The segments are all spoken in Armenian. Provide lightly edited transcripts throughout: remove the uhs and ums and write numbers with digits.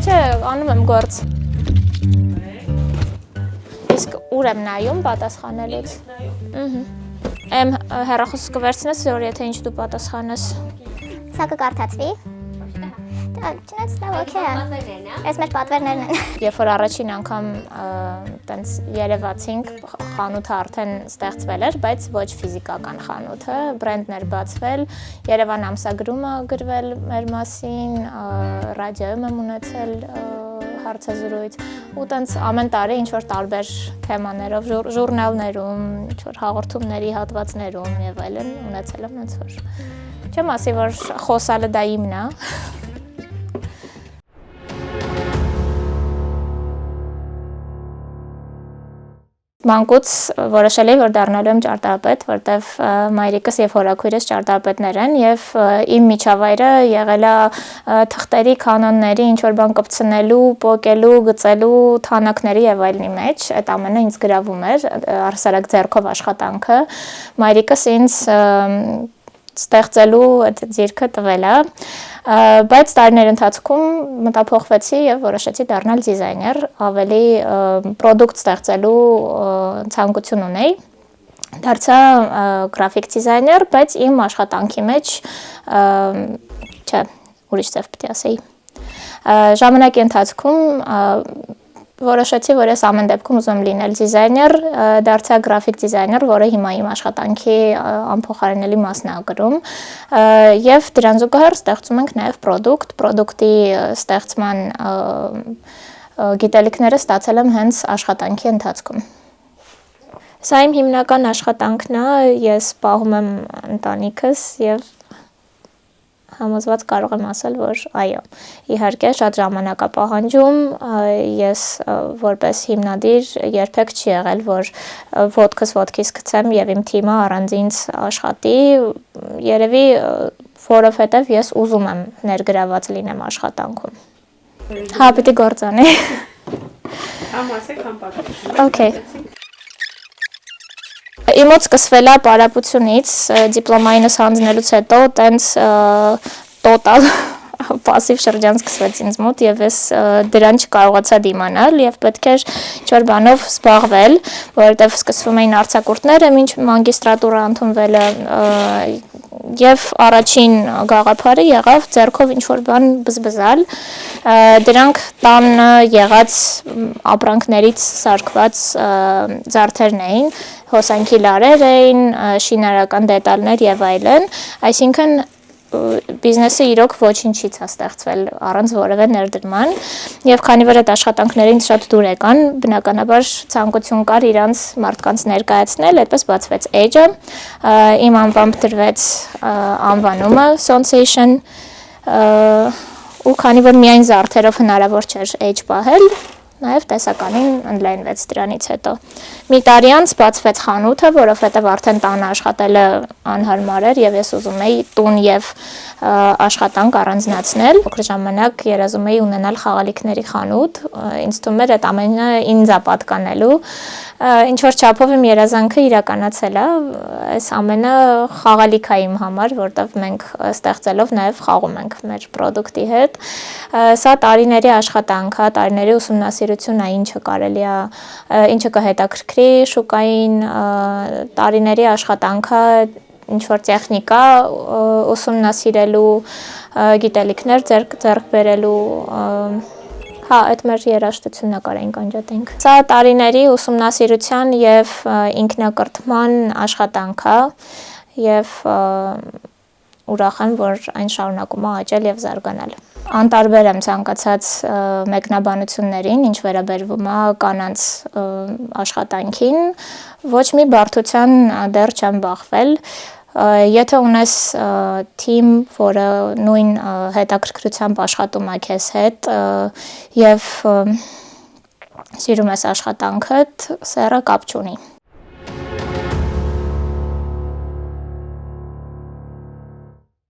Չէ, անում եմ գործ։ Իսկ ուր եմ նայում պատասխանելուց։ Եմ հեռախոսս կվերցնես, որ եթե ինչ դու պատասխանես։ Սա կկարդացվի։ Չնայած դա օքեյ է։ Այս մեր պատվերներն են։ Երբ որ առաջին անգամ տենց երևացինք, խանութը արդեն ստեղծվել էր, բայց ոչ ֆիզիկական խանութը, բրենդն էր բացվել, Երևան ամսագրումը գրվել մեր մասին, ռադիոյում եմ ունեցել հարցազրույց ու տենց ամեն տարի ինչ-որ տարբեր թեմաներով, ժուրնալներում, ինչ-որ հաղորդումների հատվածներում եւ այլն ունեցել եմ ոնց որ։ Չեմ ասի, որ խոսալը դա իմն է։ Մանկուց որոշել էի, որ դառնալու եմ ճարտարապետ, որտեվ մայրիկս եւ հորաքույրս ճարտարապետներ են եւ իմ միջավայրը եղել է թղթերի, կանոնների, ինչ որ բան կպցնելու, պոկելու, գծելու, թանակների եւ այլնի մեջ, այդ ամենը ինձ գրավում էր, առհասարակ ձեռքով աշխատանքը։ Մայրիկս ինձ ստեղծելու այդ ձիրքը տվել է, բայց տարիների ընթացքում մտափոխվեցի եւ որոշեցի դառնալ դիզայներ, ավելի պրոդուկտ ստեղծելու ցանկություն ունեի։ Դարձա գրաֆիկ դիզայներ, բայց իմ աշխատանքի մեջ չէ, ուրիշ ձև պետք է ասեի։ Ժամանակի ընթացքում որոշեցի, որ ես ամեն դեպքում ուզում եմ լինել դիզայներ, դարձա գրաֆիկ դիզայներ, որը հիմա իմ աշխատանքի անփոխարինելի մասն է կրում, եւ դրան զուգահեռ ստեղծում ենք նաեւ պրոդուկտի ստեղծման գիտելիքները ստացել եմ հենց աշխատանքի ընթացքում։ Սա իմ հիմնական աշխատանքն է, ես պահում եմ ընտանիքս եւ համոզված կարող եմ ասել, որ այո, իհարկե շատ ժամանակ է պահանջում, ես որպես հիմնադիր երբեք չի եղել, որ ոտքս ոտքիս գցեմ եւ իմ թիմը առանց ինձ աշխատի, երևի որովհետեւ ես ուզում եմ ներգրաված լինեմ աշխատանքում։ Հա, պիտի գործ անեի։ Համ ասեք, համ պատմեք։ Okay։ Իմոց սկսվել է պարապությունից, դիպլոմայինս հանձնելուց հետո տենց տոտալ պասիվ շրջան սկսվեց ինձ մոտ եւ ես դրան չկարողացա դիմանալ եւ պետք էր ինչ-որ բանով զբաղվել, որովհետեւ սկսվում էին արձակուրդները, մինչ մագիստրատուրա ընդունվելը եւ առաջին գաղափարը եղավ ձեռքով ինչ-որ բան բզբզալ, դրանք տան եղած ապրանքներից սարքված զարդերն էին, հոսանքի լարեր էին, շինարական դետալներ եւ այլն, այսինքն բիզնեսը իրոք ոչինչից է ստեղծվել առանց որևէ ներդրման եւ քանի որ այդ աշխատանքներին շատ դուր եկան, բնականաբար ցանկություն կար իրանց մարդկանց ներկայացնել, այդպես բացվեց Edge-ը, իմ անվամբ դրվեց անվանումը Sensation, ու քանի որ միայն զարդերով հնարավոր չէր Edge պահել, նաև տեսականին ընդլայնվեց դրանից հետո։ Մի տարի անց բացվեց խանութը, որովհետև արդեն տանը աշխատելը անհարմար էր եւ ես ուզում էի տուն եւ աշխատանք առանձնացնել։ Փոքր ժամանակ երազում էի ունենալ խաղալիքների խանութ, ինձ թվում էր այդ ամենը ինձ է պատկանելու։ Ինչ որ չափով իմ երազանքը իրականացել է, այս ամենը խաղալիք է իմ համար, որտեղ մենք ստեղծելով նաև խաղում ենք մեր պրոդուկտի հետ։ Սա տարիների աշխատանք է, տարիների ուսումնասիրություն է, ինչը կարելի է, ինչը կհետաքրքրի շուկային, տարիների աշխատանք է, ինչ որ տեխնիկա ուսումնասիրելու, գիտելիքներ ձեռք բերելու, հա, այդ մեր երաժշտությունն է կարենք անջատենք։ Սա տարիների ուսումնասիրության եւ ինքնակրթման աշխատանք է եւ ուրախ եմ, որ այն շարունակում է աճել եւ զարգանալ։ Անտարբեր եմ ցանկացած մեկնաբանություններին, ինչ վերաբերվում է կանանց աշխատանքին, ոչ մի բարդության դեռ չեմ բախվել։ Եթե ունես թիմ, որը նույն հետաքրքրությամբ աշխատում է քեզ հետ եւ սիրում ես աշխատանքդ, սերը կապ չունի։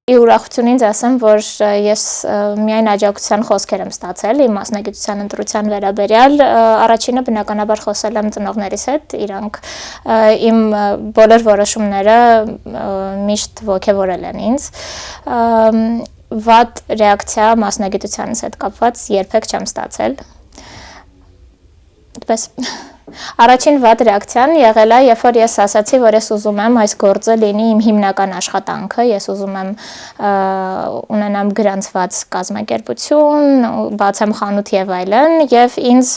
Ի ուրախություն ինձ ասեմ, որ ես միայն աջակցության խոսքեր եմ ստացել իմ մասնագիտության ընտրության վերաբերյալ, առաջինը բնականաբար խոսել եմ ծնողներիս հետ, իրանք իմ բոլոր որոշումները միշտ ոգևորել են ինձ, վատ ռեակցիա մասնագիտությանից հետ կապված երբեք չեմ ստացել։ Դպես Առաջին վատ ռեակցիան եղել է, երբ որ ես ասացի, որ ես ուզում եմ այս գործը լինի իմ հիմնական աշխատանքը, ես ուզում եմ ունենամ գրանցված կազմակերպություն, բացեմ խանութ եւ այլն, եւ ինձ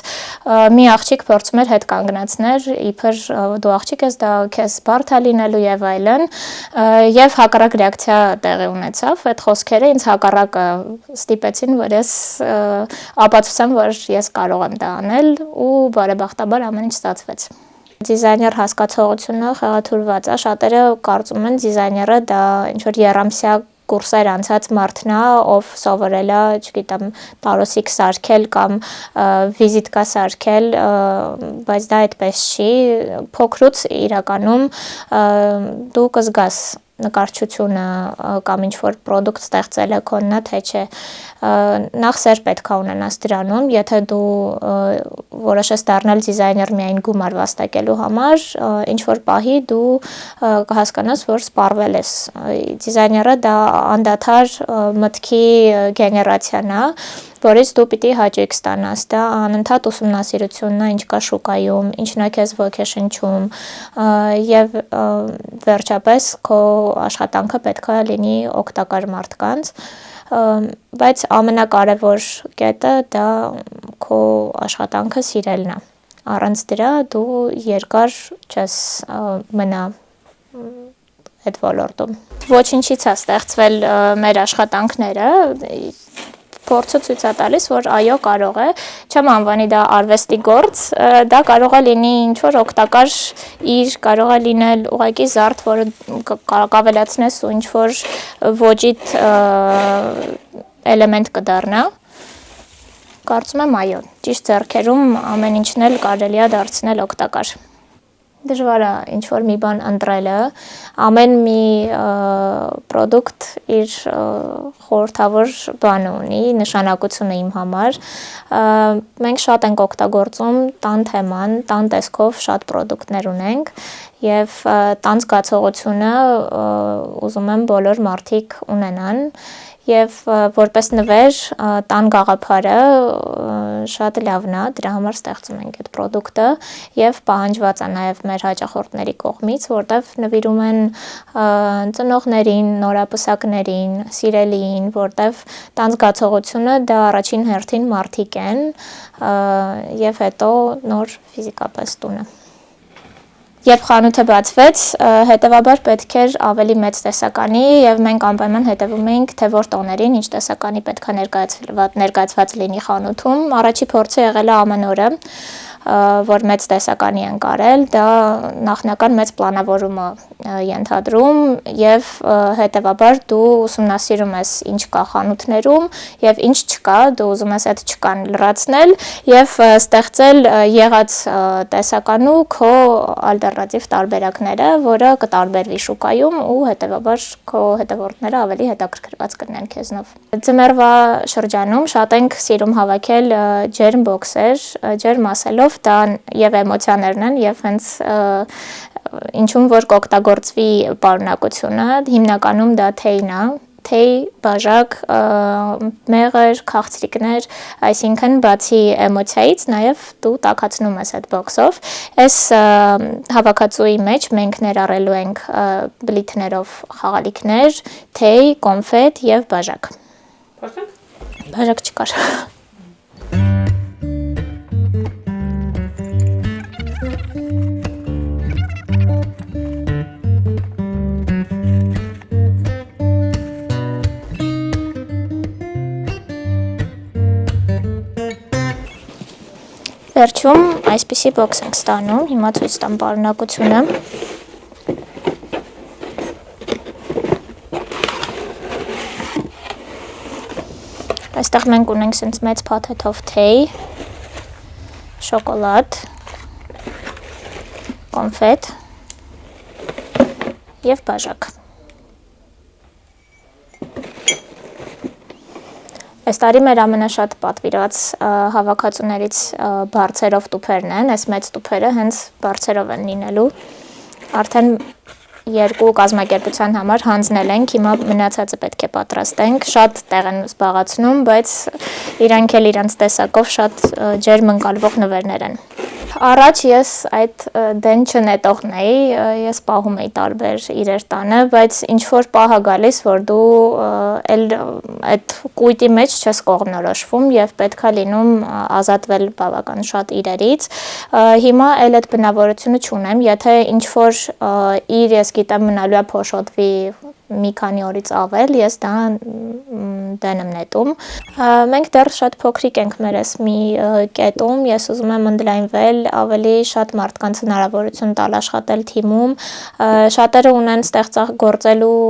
մի աղջիկ փորձում էր հետ կանգնեցնել, իբր դու աղջիկ ես, դա քեզ բարդ է լինելու եւ այլն, եւ հակառակ ռեակցիա տեղի ունեցավ, այդ խոսքերը ինձ հակառակը ստիպեցին, որ ես ապացուցեմ, որ ես կարող եմ դա անել ու բարեբախտաբար ամեն ինչ ստացվեց։ Դիզայներ հասկացողությունը խեղաթյուրված է, շատերը կարծում են դիզայները դա ինչ-որ երամսյա կուրսեր անցած մարդն է, ով սովորել է, չգիտեմ, տարոսիկ սարքել կամ վիզիտկա սարքել, բայց դա այդպես չի, փոքրուց իրականում դու կզգաս նկարչությունը կամ ինչ-որ պրոդուկտ ստեղծելը քոնն է, թե չէ, նախ սեր պետք է ունենաս դրանում, եթե դու որոշես դառնալ դիզայներ միայն գումար վաստակելու համար, ինչ-որ պահի դու կհասկանաս, որ սպառվել ես, դիզայները դա անդադար մտքի գեներացիան է, որից դու պիտի հաճույք ստանաս, դա անընդհատ ուսումնասիրությունն է, ինչ կա շուկայում, ինչն է քեզ ոգեշնչում եւ վերջապես քո աշխատանքը պետք է լինի օգտակար մարդկանց, բայց ամենակարևոր կետը դա քո աշխատանքը սիրելն է, առանց դրա դու երկար չես մնա այդ ոլորտում։ Ոչինչից է ստեղծվել մեր աշխատանքները, փորձը ցույց է տալիս, որ այո կարող է, չեմ անվանի դա արվեստի գործ, դա կարող է լինի ինչ-որ օգտակար իր, կարող է լինել ուղղակի զարդ, որը կավելացնես ու ինչ-որ ոճիտ էլեմենտ կդառնա, կարծում եմ այո, ճիշտ ձեռքերում ամեն ինչն էլ կարելի է դարձնել օգտակար։ Դժվար է ինչ-որ մի բան ընտրելը, ամեն մի պրոդուկտ իր խորհրդավոր բանը ունի, նշանակությունը իմ համար, մենք շատ ենք օգտագործում տան թեման, տան տեսքով շատ պրոդուկտներ ունենք եւ տան զգացողությունը ուզում եմ բոլոր մարդիկ ունենան եւ որպես նվեր տան գաղափարը շատ լավն է, դրա համար ստեղծում ենք այդ պրոդուկտը եւ պահանջված է նաեւ մեր հաճախորդների կողմից, որտեվ նվիրում են ծնողներին, նորապսակներին, սիրելիին, որտեվ տան զգացողությունը դա առաջին հերթին մարդիկ են եւ հետո նոր ֆիզիկապես տունը։ Երբ խանութը բացվեց, հետևաբար պետք էր ավելի մեծ տեսականի եւ մենք անպայման հետևում էինք, թե որ տոներին ինչ տեսականի պետք է ներկայացված լինի խանութում։ Առաջի փորձը եղել է ամեն օրը, որ մեծ տեսականի են կարել, դա նախնական մեծ պլանավորում է ենթադրում եւ հետեւաբար դու ուսումնասիրում ես ինչ կա խանութներում եւ ինչ չկա, դու ուզում ես այդ չկան լրացնել եւ ստեղծել եղած տեսականու քո ալտերնատիվ տարբերակները, որը կտարբերվի շուկայում ու հետեւաբար քո հետևորդները ավելի հետաքրքրված կլինեն քեզնով։ Ձմեռվա շրջանում շատ ենք սիրում հավաքել ջերմ բոքսեր, ջերմ ասելով դա եւ էմոցիաներն են եւ հենց ինչում որ կօգտագործվի պարունակությունը, հիմնականում դա թեյն է, թեյ, բաժակ, մեղր, քաղցրիկներ, այսինքն բացի էմոցիայից նաև դու տաքացնում ես այդ բոքսով։ Այս հավաքածուի մեջ մենք ներառելու ենք բլիթներով խաղալիքներ, թեյ, կոնֆետ եւ բաժակ։ Բաժակ չկար։ Վերջում այսպիսի բոքս ենք ստանում, հիմա ցույց տամ պարունակությունը։ Այստեղ մենք ունենք սենց մեծ փաթեթով թեյ, շոկոլադ, կոնֆետ եւ բաժակ։ Այս տարի մեր ամենաշատ պատվիրված հավաքածուներից բարձերով տուփերն են, այս մեծ տուփերը հենց բարձերով են լինելու, արդեն երկու կազմակերպության համար հանձնել ենք, հիմա մնացածը պետք է պատրաստենք, շատ տեղ են զբաղացնում, բայց իրանք էլ իրանց տեսակով շատ ջերմ ընկալվող նվերներ են։ Առաջ ես այդ դեն չնետողն էի, ես պահում էի տարբեր իրեր տանը, բայց ինչ-որ պահ է գալիս, որ դու էլ այդ կույտի մեջ չես կողմնորոշվում և պետք է լինում ազատվել բավական շատ իրերից։ Հիմա էլ այդ բնավորությունը չունեմ, եթե ինչ-որ իր ես գիտեմ մնալու է փոշոտվի մի քանի օրից ավել, ես դա դեն եմ նետում։ Մենք դեռ շատ փոքրիկ ենք մեր այս մի կետում, ես ուզում եմ ընդլայնվել, ավելի շատ մարդկանց հնարավորություն տալ աշխատել թիմում, շատերը ունեն ստեղծագործելու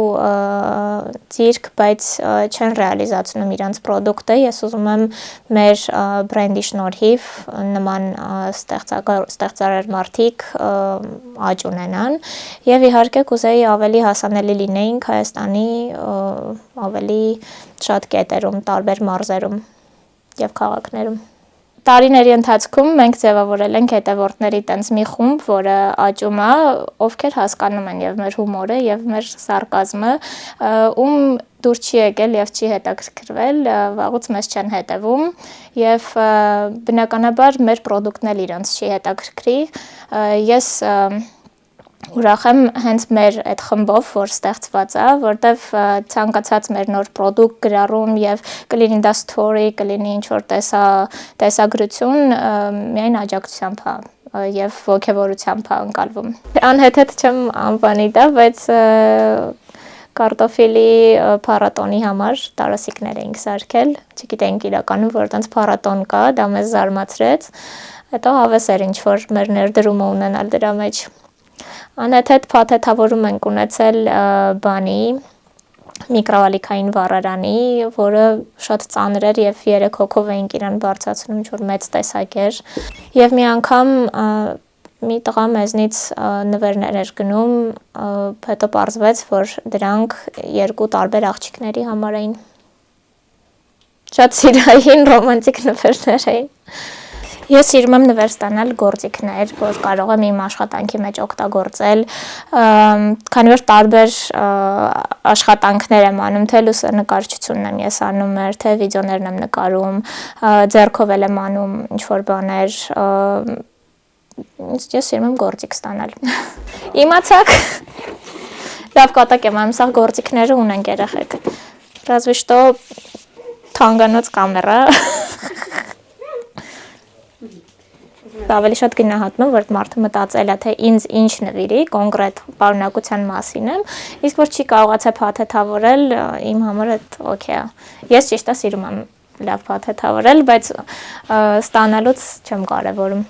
ձիրք, բայց չեն ռեալիզացնում իրանց պրոդուկտը, ես ուզում եմ մեր բրենդի շնորհիվ նման ստեղծարար մարդիկ աճ ունենան և իհարկե կուզեի ավելի հասանելի լինեինք Հայաստանի ավելի շատ կետերում, տարբեր մարզերում և քաղաքներում։ Տարիների ընթացքում մենք ձևավորել ենք հետևորդների տենց մի խումբ, որը աճում է, ովքեր հասկանում են և մեր հումորը, և մեր սարկազմը, ում դուր չի եկել և չի հետաքրքրվել, վաղուց մեզ չեն հետևում և բնականաբար մեր պրոդուկտն էլ իրենց չի հետաքրքրի, ես ուրախ եմ հենց մեր այդ խմբով, որ ստեղծված է, որտև ցանկացած մեր նոր պրոդուկտ գրառում և կլինի դա story, կլինի ինչ-որ տեսագրություն, միայն աջակցությամբ է և ոգևորությամբ է ընկալվում։ Անհեթեթ չեմ անվանի դա, բայց կարտոֆիլի փառատոնի համար տարասիկներ էինք սարքել, չգիտեինք իրականում, որ տենց փառատոն կա, դա մեզ զարմացրեց, հետո հավես էր ինչ-որ մեր ներդրումը ունենալ դրա մեջ։ Անհեթեթ փաթեթավորում ենք ունեցել բանի, միկրոալիքային վառարանի, որը շատ ծանր էր և 3 հոգով էինք իրան բարձրացնում, ինչ-որ մեծ տեսակ էր, և մի անգամ մի տղա մեզնից նվերներ էր գնում, հետո պարզվեց, որ դրանք 2 տարբեր աղջիկների համար էին։ Շատ սիրային, ռոմանտիկ նվերներ էին։ Ես սիրում եմ նվեր ստանալ գործիքներ, որ կարող եմ իմ աշխատանքի մեջ օգտագործել, քանի որ տարբեր աշխատանքներ եմ անում, թե լուսանկարչությունն եմ ես անում, թե վիդեոներն եմ նկարում, ձեռքով էլ եմ անում ինչ-որ բաներ, ես սիրում եմ գործիք ստանալ։ Իմացաք, լավ կատակ եմ անում, սաղ գործիքները ունենք երեխեք, разве что թանկանոց կամերա, ավելի շատ գնահատում եմ, որ մարդը մտածել է, թե ինձ ինչ նվիրի, կոնկրետ պարունակության մասին եմ, իսկ որ չի կարողացել փաթեթավորել, իմ համար այդ օքեյ է։ Ես ճիշտ է սիրում եմ լավ փաթեթավորել, բայց ստանալուց չեմ կարևորում։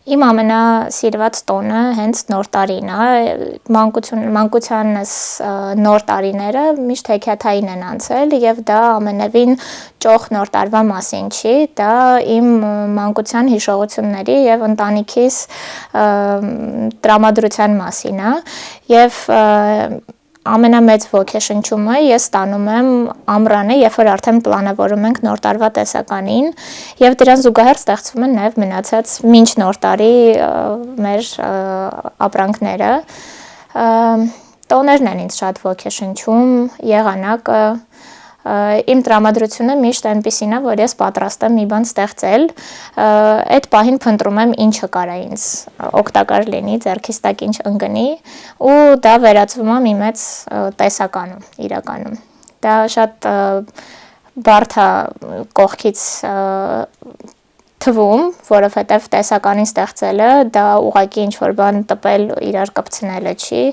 Իմ ամենասիրված տոնը հենց նոր տարին է, մանկությանս նոր տարիները միշտ հեքիաթային են անցել և դա ամենևին ճոխ նոր տարվա մասին չի, դա իմ մանկության հիշողությունների և ընտանիքիս տրամադրության մասին է և ամենամեծ ոգեշնչումը ես ստանում եմ ամռանը, երբ որ արդեն պլանավորում ենք նոր տարվա տեսականին և դրան զուգահեռ ստեղծվում են նաև մնացած մինչ նոր տարի մեր ապրանքները, տոներն են ինձ շատ ոգեշնչում, եղանակը, իմ տրամադրությունը միշտ այնպիսին է, որ ես պատրաստ եմ մի բան ստեղծել, այդ պահին փնտրում եմ ինչը կարա ինձ օգտակար լինի, ձեռքիս տակ ինչ ընկնի ու դա վերածվում է մի մեծ տեսականում, իրականում։ Դա շատ բարդ է կողքից թվում, որովհետև տեսականին ստեղծելը դա ուղղակի ինչ-որ բան տպել իրար կպցնելը չի,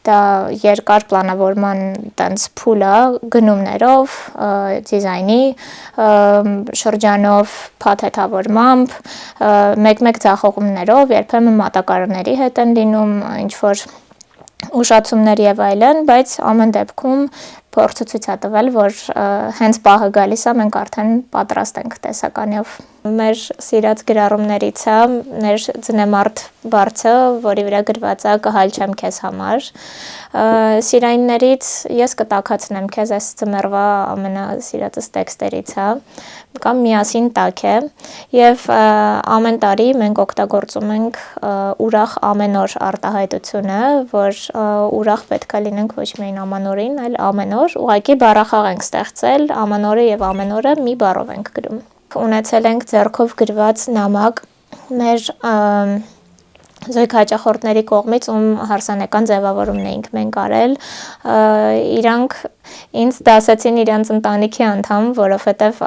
դա երկար պլանավորման տենց փուլ է գնումներով, դիզայնի շրջանով, փաթեթավորմամբ, մեկ-մեկ ձախողումներով, երբեմն մատակարարների հետ են լինում ինչ-որ ուշացումներ և այլն, բայց ամեն դեպքում փորձը ցույց է տվել, որ հենց պահը գալիս է, մենք արդեն պատրաստ ենք տեսականիով։ Մեր սիրած գրառումներից է մեր ձնեմարդ բարձը, որի վրա գրված է «Կհալ չեմ քեզ համար»։ Սիրայիններից ես կտաքացնեմ քեզ, այս ձմեռվա ամենասիրածս տեքստերից է, կամ միասին տաք է, եւ ամեն տարի մենք օգտագործում ենք ուրախ ամեն օր արտահայտությունը, որ ուրախ պետք է լինենք ոչ միայն ամանորին, այլ ամեն օր, ուղղակի բառախաղ ենք ստեղծել, ամանորը եւ ամեն օրը մի բառով ենք գրում։ Ունեցել ենք ձեռքով գրված նամակ մեր զույգ հաճախորդների կողմից, ում հարսանեկան ձևավորումն էինք մենք արել, իրանք ինձ դասեցին իրանց ընտանիքի անդամ, որովհետև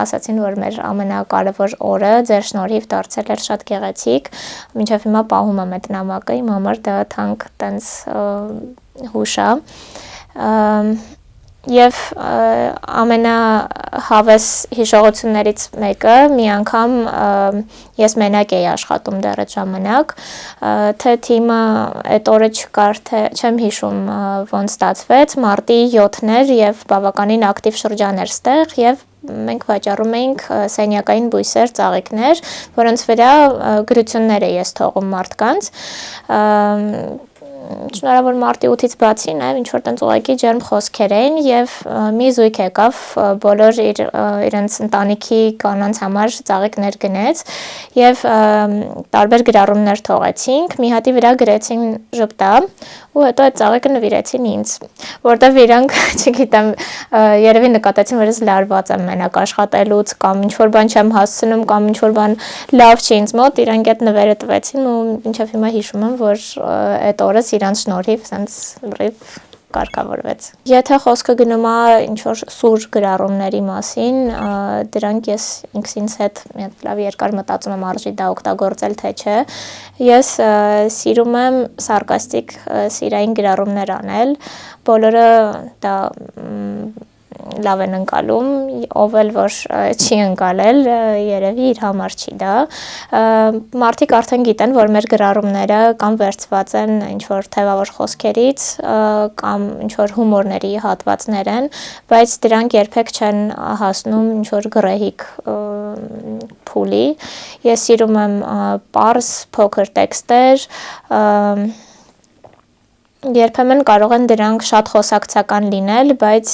ասացին, որ մեր ամենակարևոր օրը ձեր շնորհիվ դարձել էր շատ գեղեցիկ, մինչև հիմա պահում եմ այդ նամակը, իմ համար դա թանկ տենց հուշ է։ Եվ ամենահավես հիշողություններից մեկը, մի անգամ ես մենակ էի աշխատում դեռ այդ ժամանակ, թե թիմը այդ օրը չկար, թե չեմ հիշում ոնց ստացվեց, մարտի 7-ն էր եւ բավականին ակտիվ շրջան էր ստեղ եւ մենք վաճառում էինք սենյակային բույսեր, ծաղիկներ, որոնց վրա գրություններ էի ես թողում մարդկանց։ Շնորհավոր մարտի 8-ից բացի նաև ինչ-որ տենց ուղղակի ջերմ խոսքեր էին եւ մի զույգ եկավ, բոլոր իրենց ընտանիքի կանանց համար ծաղիկներ գնեց եւ տարբեր գրառումներ թողեցինք, մի հատի վրա գրեցին ժպտա ու հետո այդ ծաղիկը նվիրեցին ինձ, որտեվ իրանք, չգիտեմ, երևի նկատեցին, որ ես լարված եմ մենակ աշխատելուց կամ ինչ-որ բան չեմ հասցնում կամ ինչ-որ բան լավ չի ինձ մոտ, իրանք այդ նվերը տվեցին ու մինչև հիմա հիշում եմ, որ այդ օրը իրանց շնորհիվ սենց լրիվ կարգավորվեց։ Եթե խոսքը գնում է ինչ-որ սուր գրառումների մասին, դրանք ես ինքսինց հետ լավ երկար մտածում եմ արժի դա օգտագործել թե չէ։ Ես սիրում եմ սարկաստիկ սիրային գրառումներ անել, բոլորը դա լավ են ընկալում, ով էլ որ չի ընկալել, երևի իր համար չի դա։ Մարդիկ արդեն գիտեն, որ մեր գրառումները կամ վերցված են ինչ-որ թևավոր խոսքերից, կամ ինչ-որ հումորների հատվածներ են, բայց դրանք երբեք չեն հասնում ինչ-որ գռեհիկ փուլի։ Ես սիրում եմ պարզ, փոքր տեքստեր, երբեմն կարող են դրանք շատ խոսակցական լինել, բայց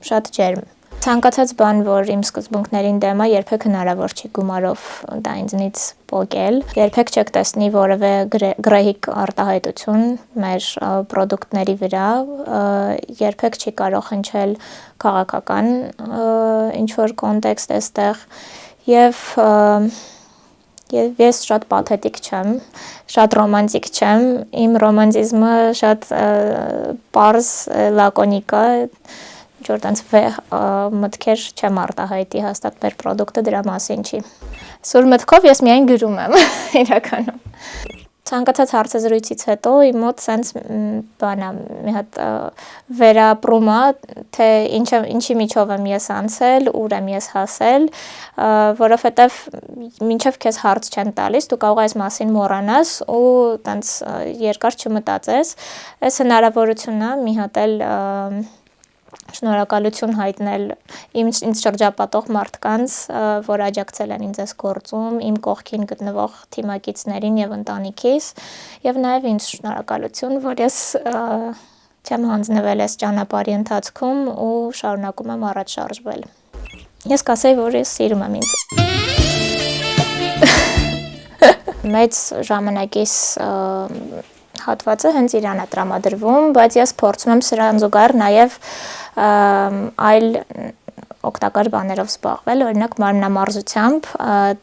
շատ ջերմ։ Ցանկացած բան, որ իմ սկզբունքներին դեմ է, երբեք հնարավոր չի գումարով դա ինձնից պոկել։ Երբեք չեք տեսնի որևէ գռեհիկ արտահայտություն մեր պրոդուկտների վրա, երբեք չի կարող հնչել քաղաքական ինչ-որ կոնտեքստ էստեղ եւ ես շատ պաթետիկ չեմ, շատ ռոմանտիկ չեմ, իմ ռոմանտիզմը շատ պարզ, լակոնիկ է, ինչ-որ տենց վեհ մտքեր չեմ արտահայտի, հաստատ մեր պրոդուկտը դրա մասին չի։ Սուր մտքով ես միայն գրում եմ, իրականում։ Ցանկացած հարցազրույցից հետո իմ մոտ սենց բան է, մի հատ վերապրում է, թե ինչի միջով եմ ես անցել, ուր եմ ես հասել, որովհետև մինչև քեզ հարց չեն տալիս, դու կարող ես մասին մոռանաս ու տենց երկար չմտածես, այս հնարավորությունն է մի հատ էլ շնորհակալություն հայտնել ինձ շրջապատող մարդկանց, որ աջակցել են ինձ այս գործում, իմ կողքին գտնվող թիմակիցներին եւ ընտանիքիս, եւ նաեւ ինձ շնորհակալություն, որ ես չեմ հանձնվել այս ճանապարհի ընթացքում ու շարունակում եմ առաջ շարժվել։ Ես կասեի, որ ես սիրում եմ ինձ։ Մեծ ժամանակիս հատվածը հենց իրան է տրամադրվում, բայց ես փորձում եմ սրան զուգահեռ նաև այլ օգտակար բաներով զբաղվել, օրինակ մարմնամարզությամբ,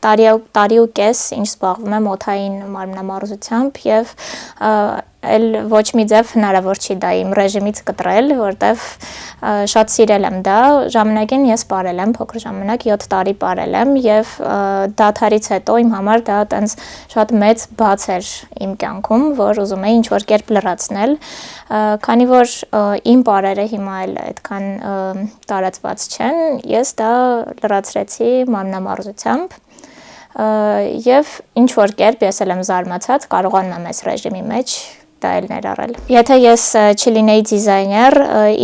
տարի ու կես ինչ զբաղվում եմ օդային մարմնամարզությամբ եւ էլ ոչ մի ձև հնարավոր չի դա իմ ռեժիմից կտրել, որտեվ շատ սիրել եմ դա, ժամանակին ես ապրել եմ, փոքր ժամանակ 7 տարի ապրել եմ եւ դադարից հետո իմ համար դա տենց շատ մեծ բաց էր իմ կյանքում, որ ուզում էի ինչ-որ կերպ լրացնել, քանի որ իմ բարերը հիմա էլ այդքան տարածված չեն, ես դա լրացրեցի մարմնամարզությամբ եւ ինչ որ կերպ ես էլ եմ զարմացած կարողանում եմ այս ռեժիմի մեջ դա էլ ներառել։ Եթե ես չլինեի դիզայներ,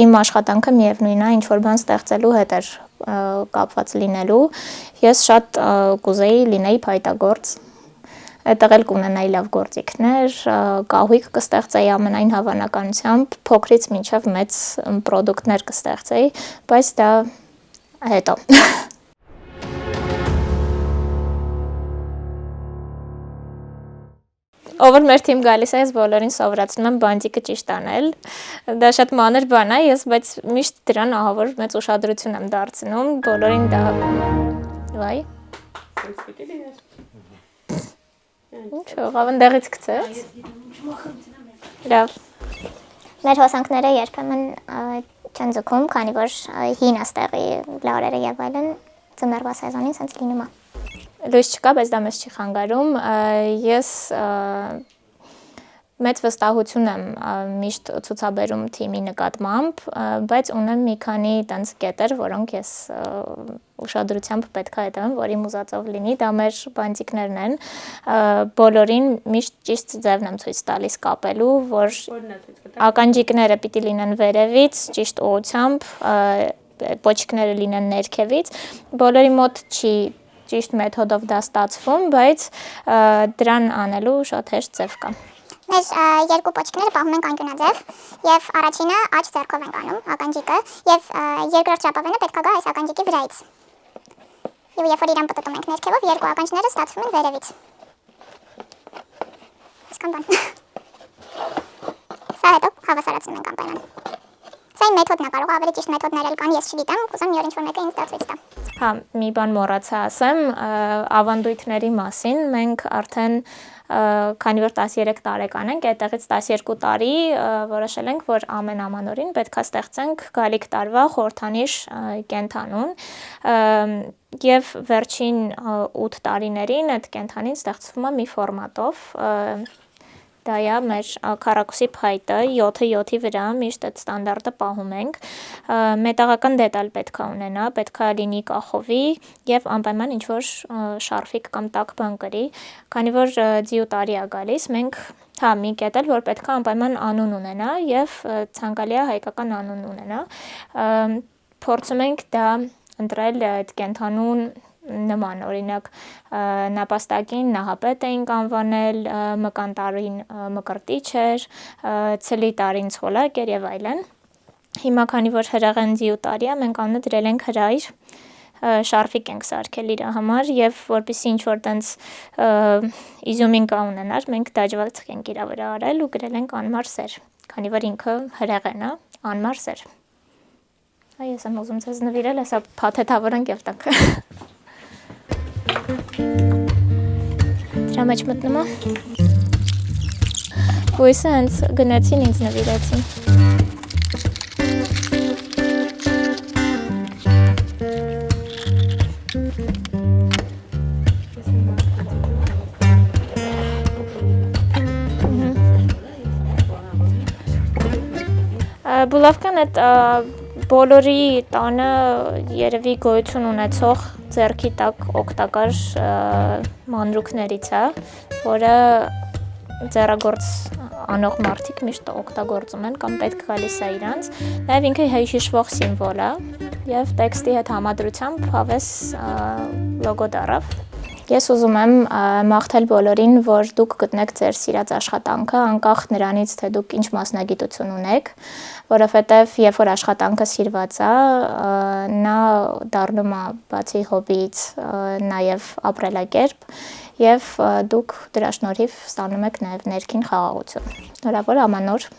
իմ աշխատանքը միևնույնն է, ինչ որ բան ստեղծելու հետ էր կապված լինելու, ես շատ կուզեի լինեի փայտագործ, այդտեղ էլ կունենայի լավ գործիքներ, կահույք կստեղծեի ամենայն հավանականությամբ, փոքրից մինչև մեծ պրոդուկտներ կստեղծեի, բայց դա հետո։ Ով որ մեր թիմ գալիս է, ես բոլորին սովորացնում եմ բանտիկը ճիշտ անել։ Դա շատ մանր բան է, ես բայց միշտ դրան ահավոր մեծ ուշադրություն եմ դարձնում, բոլորին դա վայ։ Ինչ աղավնդեղից գցեց։ Լավ։ Մեր հոսանքները երբեմն չեն ձգում, քանի որ հին աստեղի լարերը եւ այլն ձմեռվա սեզոնին սենց լինում է։ Լույս չկա, բայց դա մեզ չի խանգարում, ես մեծ վստահություն եմ միշտ ցուցաբերում թիմի նկատմամբ, բայց ունեմ մի քանի տենց կետեր, որոնք ես ուշադրությամբ պետք է հետևեմ, որ իմ ուզածով լինի, դա մեր բանտիկներն են, բոլորին միշտ ճիշտ ձևն եմ ցույց տալիս կապելու, որ ականջիկները պիտի լինեն վերևից, ճիշտ ուղղությամբ, պոչիկները լինեն ներքևից, բոլորի մոտ չի ճիշտ մեթոդով դա ստացվում, բայց դրան անելու շատ հեշտ ձև կա։ Մեր երկու պոչիկները պահում ենք անկյունաձև եւ առաջինը աջ ձեռքով ենք անում ականջիկը եւ երկրորդ ժապավենը պետք է գա այս ականջիկի վրայից։ Եվ երբ որ իրան պտտում ենք ներքևով, երկու ականջները ստացվում են վերևից։ Այսքան բան։ Սա հետո հավասարացնում ենք ամպերան։ Սա այն մեթոդն է, կարող ավելի ճիշտ մեթոդներ էլ կան, ես չգիտեմ, կուզեմ մի օր ինչ-որ մեկը ինձ ստացվեց տա։ Հա, մի բան մոռացա ասեմ, ավանդույթների մասին, մենք արդեն քանի որ 13 տարեկան ենք, այդտեղից 12 տարի որոշել ենք, որ ամեն ամանորին պետք է ստեղծենք գալիք տարվա խորհրդանիշ կենդանուն եւ վերջին 8 տարիներին այդ կենդանին ստեղծվում է մի ֆորմատով, դա է մեր քառակուսի փայտը 7-7-ի վրա միշտ այդ ստանդարտը պահում ենք, մետաղական դետալ պետք է ունենա, պետք է լինի կախովի եւ անպայման ինչ-որ շարֆիկ կամ տաք բան կրի, քանի որ ձիու տարի է գալիս, մենք հա մի կետ էլ որ պետք է անպայման անուն ունենա եւ ցանկալի է հայկական անուն ունենա, փորձում ենք դա ընտրել այդ կենդանուն նման, օրինակ նապաստակին նահապետ էինք անվանել, մկան տարին մկրտիչ էր, ցլի տարին ցոլակ էր եւ այլն։ Հիմա քանի որ հրաղեն ձիու տարի է, մենք անունը դրել ենք հրայր, շարֆիկ ենք սարքել իր համար եւ որպեսզի ինչ որ տենց իզյումինկա ունենար, մենք դաջվածք ենք իր վրա արել ու գրել ենք անմար սեր, քանի որ ինքը հրաղեն է, անմար սեր։ Այս եմ ուզում ձեզ նվիրել, հեսա փաթեթավորենք եւ տանք։ Դրա մեջ մտնում է։ Բույսը հենց գնացին ինձ նվիրեցին։ Բուլավկան այդ բոլորի տանը երևի գոյություն ունեցող ձեռքի տակ օգտակար մանրուքներից է, որը ձեռագործ անող մարդիկ միշտ օգտագործում են կամ պետք գալիս է իրանց, նաև ինքը հիշվող սիմվոլ է եւ տեքստի հետ համադրությամբ հավես լոգո դառավ։ Ես ուզում եմ մաղթել բոլորին, որ դուք գտնեք ձեր սիրած աշխատանքը, անկախ նրանից, թե դուք ինչ մասնագիտություն ունեք, որովհետև երբ որ աշխատանքը սիրված է, նա դառնում է բացի հոբիից նաև ապրելակերպ եւ դուք դրա շնորհիվ ստանում եք նաև ներքին խաղաղություն։ Շնորհավոր ամանոր։